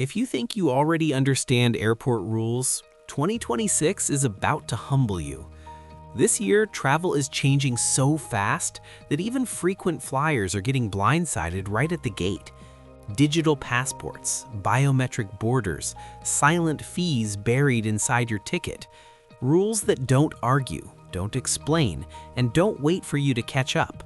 If you think you already understand airport rules, 2026 is about to humble you. This year, travel is changing so fast that even frequent flyers are getting blindsided right at the gate. Digital passports, biometric borders, silent fees buried inside your ticket. Rules that don't argue, don't explain, and don't wait for you to catch up.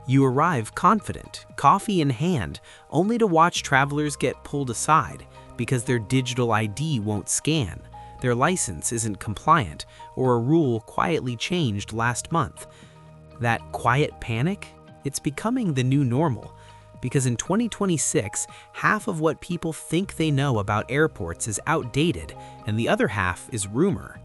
You arrive confident, coffee in hand, only to watch travelers get pulled aside because their digital ID won't scan, their license isn't compliant, or a rule quietly changed last month. That quiet panic? It's becoming the new normal. Because in 2026, half of what people think they know about airports is outdated, and the other half is rumor.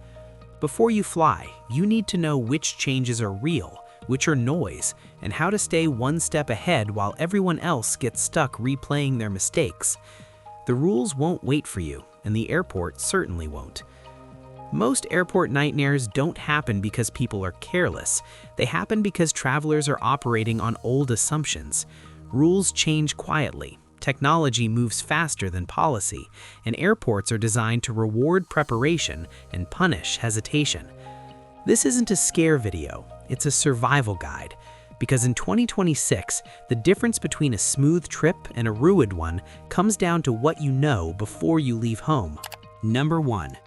Before you fly, you need to know which changes are real, which are noise, and how to stay one step ahead while everyone else gets stuck replaying their mistakes. The rules won't wait for you, and the airport certainly won't. Most airport nightmares don't happen because people are careless. They happen because travelers are operating on old assumptions. Rules change quietly. Technology moves faster than policy, and airports are designed to reward preparation and punish hesitation. This isn't a scare video, it's a survival guide. Because in 2026, the difference between a smooth trip and a ruined one comes down to what you know before you leave home. Number 1.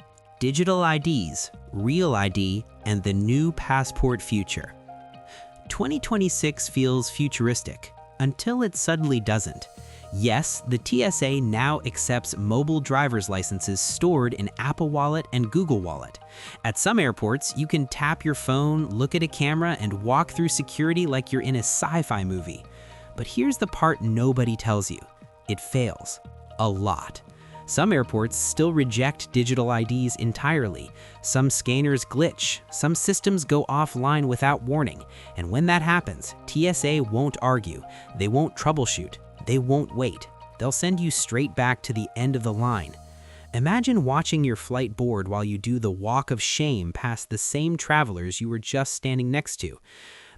Digital IDs, Real ID, and the new passport future. 2026 feels futuristic, until it suddenly doesn't. Yes, the TSA now accepts mobile driver's licenses stored in Apple Wallet and Google Wallet. At some airports, you can tap your phone, look at a camera, and walk through security like you're in a sci-fi movie. But here's the part nobody tells you. It fails. A lot. Some airports still reject digital IDs entirely. Some scanners glitch. Some systems go offline without warning. And when that happens, TSA won't argue. They won't troubleshoot. They won't wait. They'll send you straight back to the end of the line. Imagine watching your flight board while you do the walk of shame past the same travelers you were just standing next to.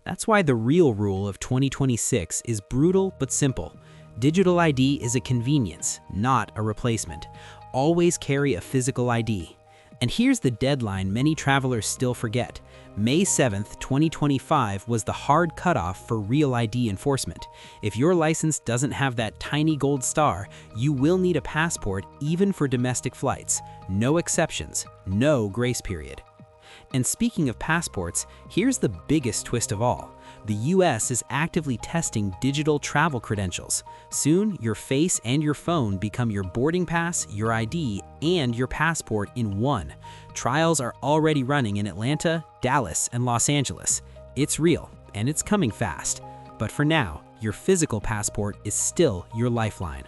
That's why the real rule of 2026 is brutal but simple. Digital ID is a convenience, not a replacement. Always carry a physical ID. And here's the deadline many travelers still forget. May 7th, 2025 was the hard cutoff for Real ID enforcement. If your license doesn't have that tiny gold star, you will need a passport even for domestic flights. No exceptions, no grace period. And speaking of passports, here's the biggest twist of all. The US is actively testing digital travel credentials. Soon, your face and your phone become your boarding pass, your ID, and your passport in one. Trials are already running in Atlanta, Dallas, and Los Angeles. It's real, and it's coming fast. But for now, your physical passport is still your lifeline.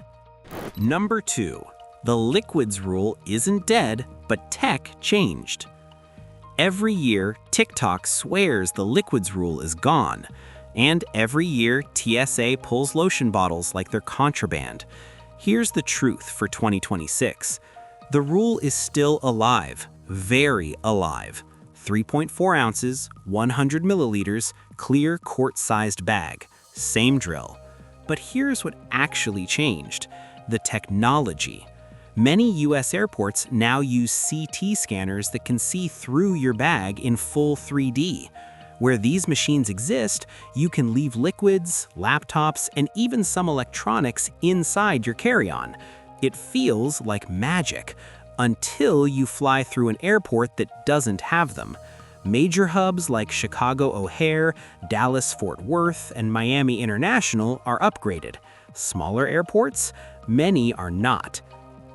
Number 2. The liquids rule isn't dead, but tech changed. Every year, TikTok swears the liquids rule is gone. And every year, TSA pulls lotion bottles like they're contraband. Here's the truth for 2026. The rule is still alive, very alive. 3.4 ounces, 100 milliliters, clear quart-sized bag. Same drill. But here's what actually changed. The technology. Many US airports now use CT scanners that can see through your bag in full 3D. Where these machines exist, you can leave liquids, laptops, and even some electronics inside your carry-on. It feels like magic, until you fly through an airport that doesn't have them. Major hubs like Chicago O'Hare, Dallas Fort Worth, and Miami International are upgraded. Smaller airports? Many are not.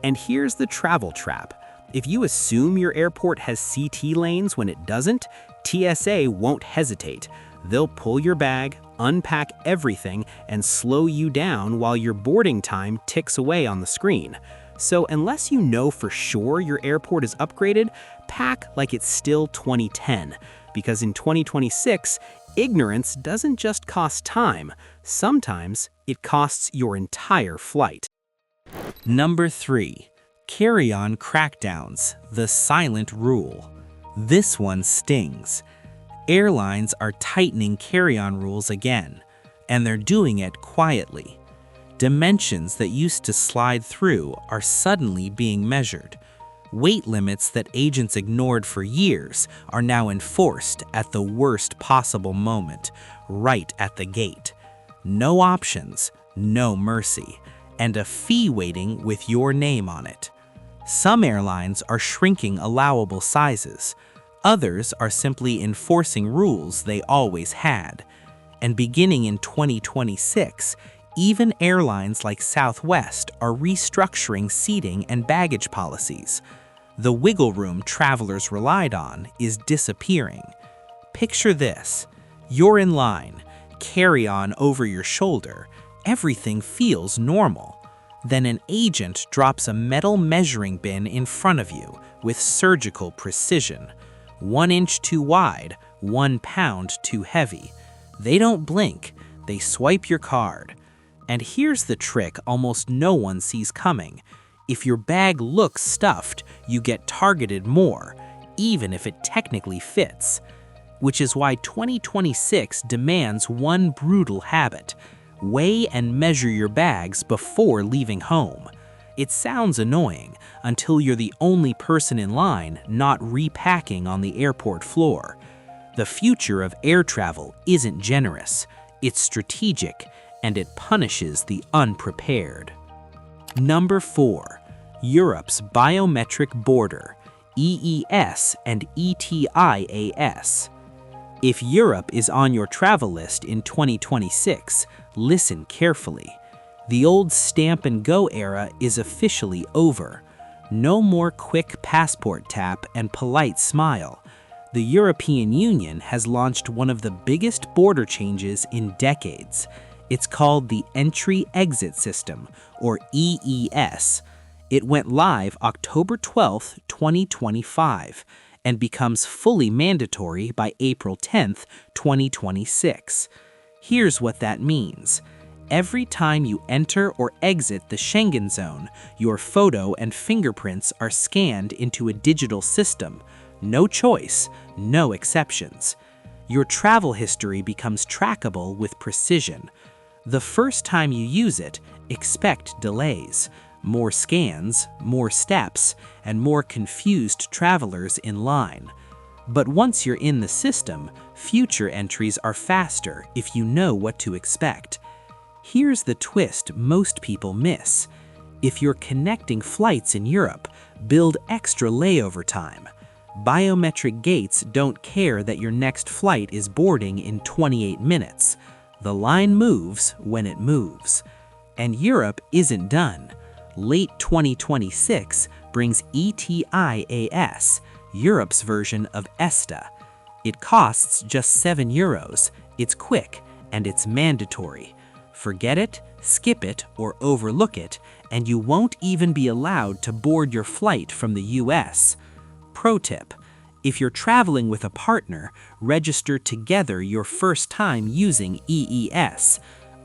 And here's the travel trap. If you assume your airport has CT lanes when it doesn't, TSA won't hesitate. They'll pull your bag, unpack everything, and slow you down while your boarding time ticks away on the screen. So unless you know for sure your airport is upgraded, pack like it's still 2010. Because in 2026, ignorance doesn't just cost time. Sometimes it costs your entire flight. Number 3. Carry-on crackdowns, the silent rule. This one stings. Airlines are tightening carry-on rules again, and they're doing it quietly. Dimensions that used to slide through are suddenly being measured. Weight limits that agents ignored for years are now enforced at the worst possible moment, right at the gate. No options, no mercy, and a fee waiting with your name on it. Some airlines are shrinking allowable sizes. Others are simply enforcing rules they always had. And beginning in 2026, even airlines like Southwest are restructuring seating and baggage policies. The wiggle room travelers relied on is disappearing. Picture this. You're in line, carry-on over your shoulder, everything feels normal. Then an agent drops a metal measuring bin in front of you with surgical precision. 1 inch too wide, 1 pound too heavy. They don't blink, they swipe your card. And here's the trick almost no one sees coming. If your bag looks stuffed, you get targeted more, even if it technically fits. Which is why 2026 demands one brutal habit: weigh and measure your bags before leaving home. It sounds annoying until you're the only person in line not repacking on the airport floor. The future of air travel isn't generous, it's strategic, and it punishes the unprepared. Number 4. Europe's Biometric Border, EES and ETIAS. If Europe is on your travel list in 2026, listen carefully. The old stamp and go era is officially over. No more quick passport tap and polite smile. The European Union has launched one of the biggest border changes in decades. It's called the Entry-Exit System, or EES. It went live October 12, 2025, and becomes fully mandatory by April 10, 2026. Here's what that means. Every time you enter or exit the Schengen zone, your photo and fingerprints are scanned into a digital system. No choice, no exceptions. Your travel history becomes trackable with precision. The first time you use it, expect delays, more scans, more steps, and more confused travelers in line. But once you're in the system, future entries are faster if you know what to expect. Here's the twist most people miss. If you're connecting flights in Europe, build extra layover time. Biometric gates don't care that your next flight is boarding in 28 minutes. The line moves when it moves. And Europe isn't done. Late 2026 brings ETIAS, Europe's version of ESTA. It costs just €7, it's quick, and it's mandatory. Forget it, skip it, or overlook it, and you won't even be allowed to board your flight from the US. Pro tip: if you're traveling with a partner, register together your first time using EES.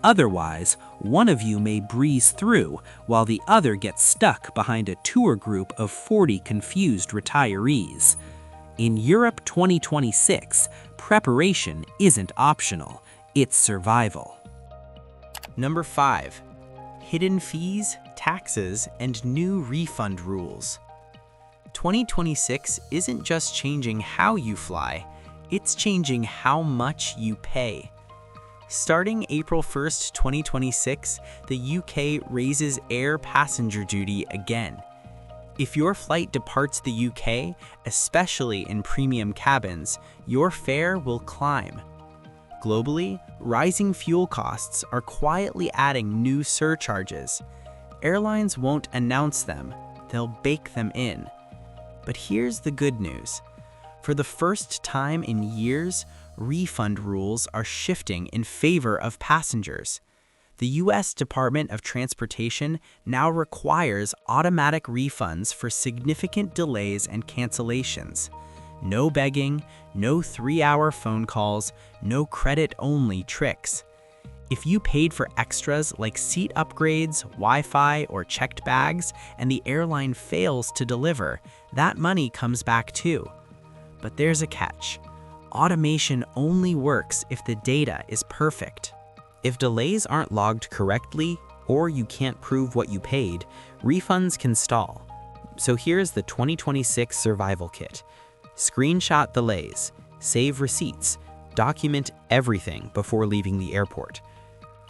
Otherwise, one of you may breeze through while the other gets stuck behind a tour group of 40 confused retirees. In Europe 2026, preparation isn't optional, it's survival. Number 5. Hidden fees, taxes, and new refund rules. 2026 isn't just changing how you fly, it's changing how much you pay. Starting April 1st, 2026, the UK raises air passenger duty again. If your flight departs the UK, especially in premium cabins, your fare will climb. Globally, rising fuel costs are quietly adding new surcharges. Airlines won't announce them, they'll bake them in. But here's the good news. For the first time in years, refund rules are shifting in favor of passengers. The U.S. Department of Transportation now requires automatic refunds for significant delays and cancellations. No begging, no 3-hour phone calls, no credit-only tricks. If you paid for extras like seat upgrades, Wi-Fi, or checked bags, and the airline fails to deliver, that money comes back too. But there's a catch. Automation only works if the data is perfect. If delays aren't logged correctly, or you can't prove what you paid, refunds can stall. So here's the 2026 Survival Kit. Screenshot delays, save receipts, document everything before leaving the airport.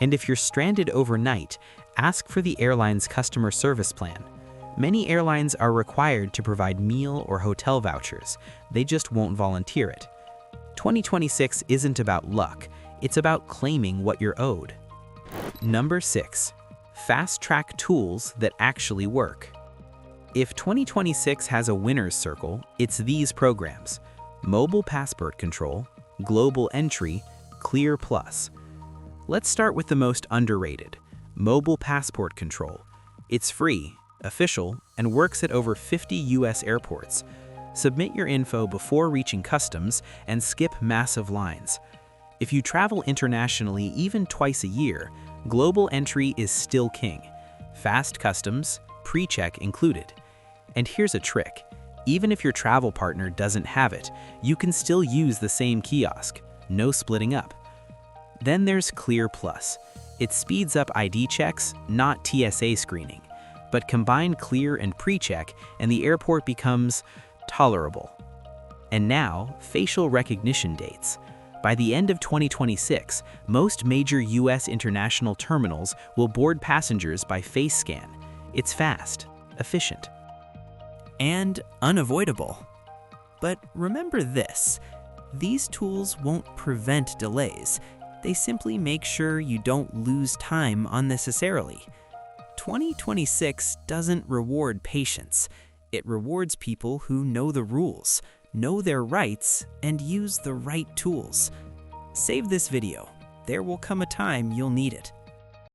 And if you're stranded overnight, ask for the airline's customer service plan. Many airlines are required to provide meal or hotel vouchers. They just won't volunteer it. 2026 isn't about luck, it's about claiming what you're owed. Number 6. Fast-track tools that actually work. If 2026 has a winner's circle, it's these programs: Mobile Passport Control, Global Entry, Clear Plus. Let's start with the most underrated, Mobile Passport Control. It's free, official, and works at over 50 US airports. Submit your info before reaching customs and skip massive lines. If you travel internationally even twice a year, Global Entry is still king. Fast customs, pre-check included. And here's a trick. Even if your travel partner doesn't have it, you can still use the same kiosk. No splitting up. Then there's Clear Plus. It speeds up ID checks, not TSA screening. But combine clear and pre-check, and the airport becomes tolerable. And now, facial recognition dates. By the end of 2026, most major US international terminals will board passengers by face scan. It's fast, efficient, and unavoidable. But remember this, these tools won't prevent delays. They simply make sure you don't lose time unnecessarily. 2026 doesn't reward patience. It rewards people who know the rules, know their rights, and use the right tools. Save this video. There will come a time you'll need it.